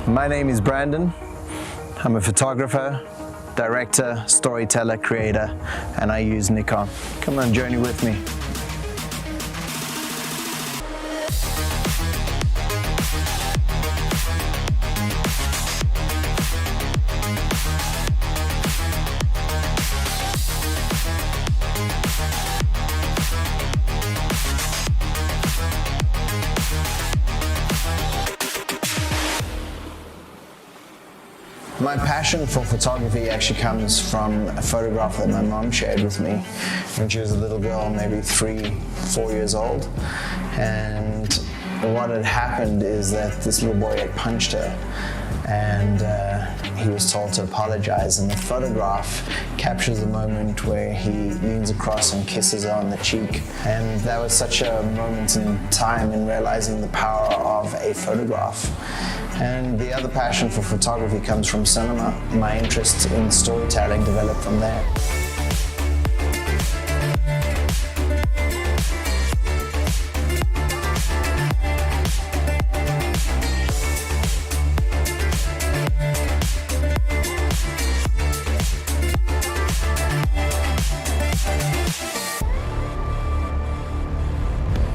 My name is Brandon. I'm a photographer, director, storyteller, creator, and I use Nikon. Come on, journey with me. My passion for photography actually comes from a photograph that my mom shared with me when she was a little girl, maybe 3-4 years old. And what had happened is that this little boy had punched her, and he was told to apologize. And the photograph captures the moment where he leans across and kisses her on the cheek. And that was such a moment in time in realizing the power of a photograph. And the other passion for photography comes from cinema. My interest in storytelling developed from there.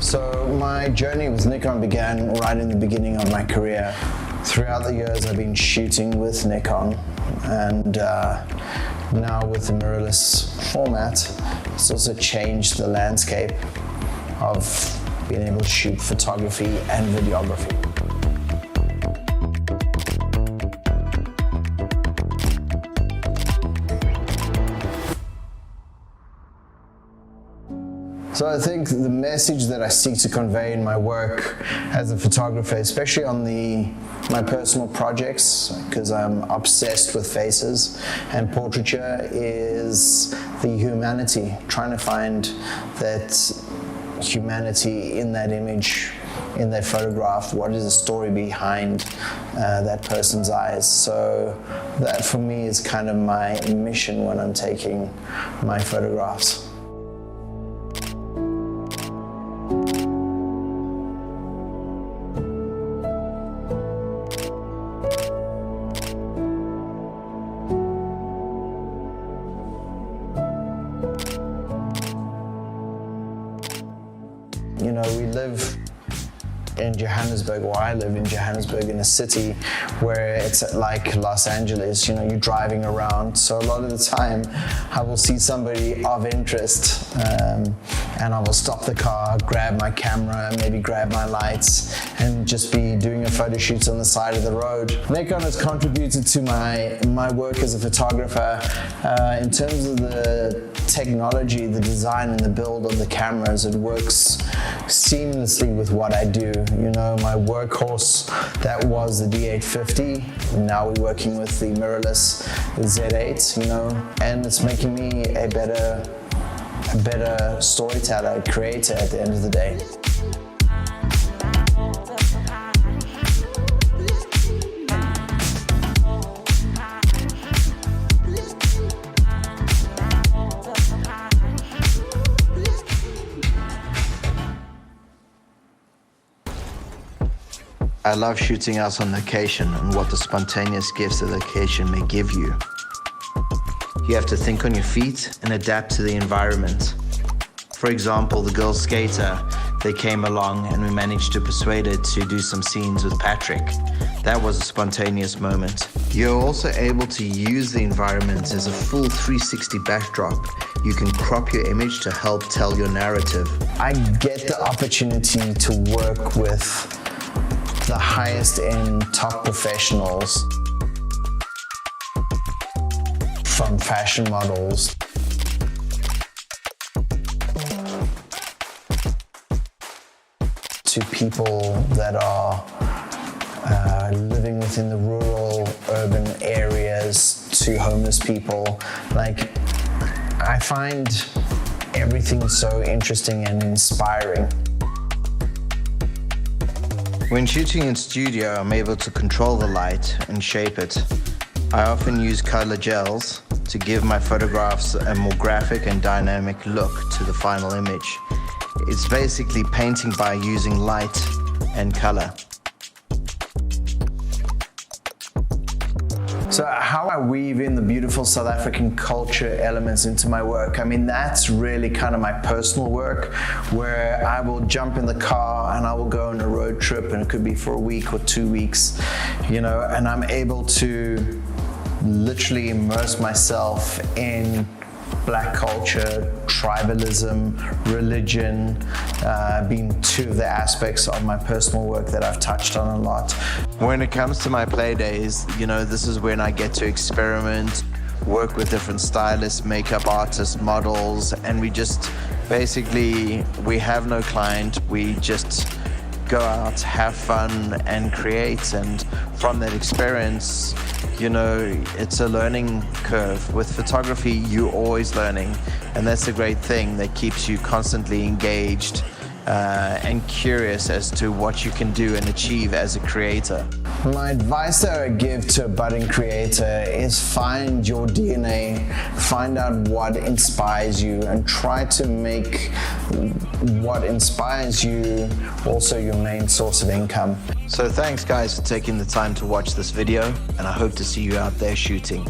So my journey with Nikon began right in the beginning of my career. Throughout the years, I've been shooting with Nikon, and now with the mirrorless format, it's also changed the landscape of being able to shoot photography and videography. So I think the message that I seek to convey in my work as a photographer, especially on my personal projects, because I'm obsessed with faces and portraiture, is the humanity, trying to find that humanity in that image, in that photograph. What is the story behind that person's eyes? So that for me is kind of my mission when I'm taking my photographs. You know, we live in Johannesburg, or I live in Johannesburg, in a city where it's like Los Angeles. You know, you're driving around, so a lot of the time I will see somebody of interest and I will stop the car, grab my camera, maybe grab my lights, and just be doing a photo shoot on the side of the road. Nikon has contributed to my work as a photographer in terms of the technology, the design and the build of the cameras. It works seamlessly with what I do. You know, my workhorse, that was the D850. Now we're working with the mirrorless Z8, you know, and it's making me a better storyteller, creator at the end of the day. I love shooting out on location and what the spontaneous gifts the location may give you. You have to think on your feet and adapt to the environment. For example, the girl skater, they came along and we managed to persuade her to do some scenes with Patrick. That was a spontaneous moment. You're also able to use the environment as a full 360 backdrop. You can crop your image to help tell your narrative. I get the opportunity to work with the highest end top professionals, from fashion models to people that are living within the rural, urban areas, to homeless people. Like, I find everything so interesting and inspiring. When shooting in studio, I'm able to control the light and shape it. I often use color gels to give my photographs a more graphic and dynamic look to the final image. It's basically painting by using light and color. So how I weave in the beautiful South African culture elements into my work, I mean, that's really kind of my personal work, where I will jump in the car and I will go on a road trip, and it could be for a week or 2 weeks, you know, and I'm able to literally immerse myself in Black culture, tribalism, religion, being two of the aspects of my personal work that I've touched on a lot. When it comes to my play days, you know, this is when I get to experiment, work with different stylists, makeup artists, models, and we just basically, we have no client, we just go out, have fun, and create. And from that experience, you know, it's a learning curve. With photography, you're always learning, and that's a great thing that keeps you constantly engaged and curious as to what you can do and achieve as a creator. My advice that I give to a budding creator is find your DNA, find out what inspires you, and try to make what inspires you also your main source of income. So thanks guys for taking the time to watch this video, and I hope to see you out there shooting.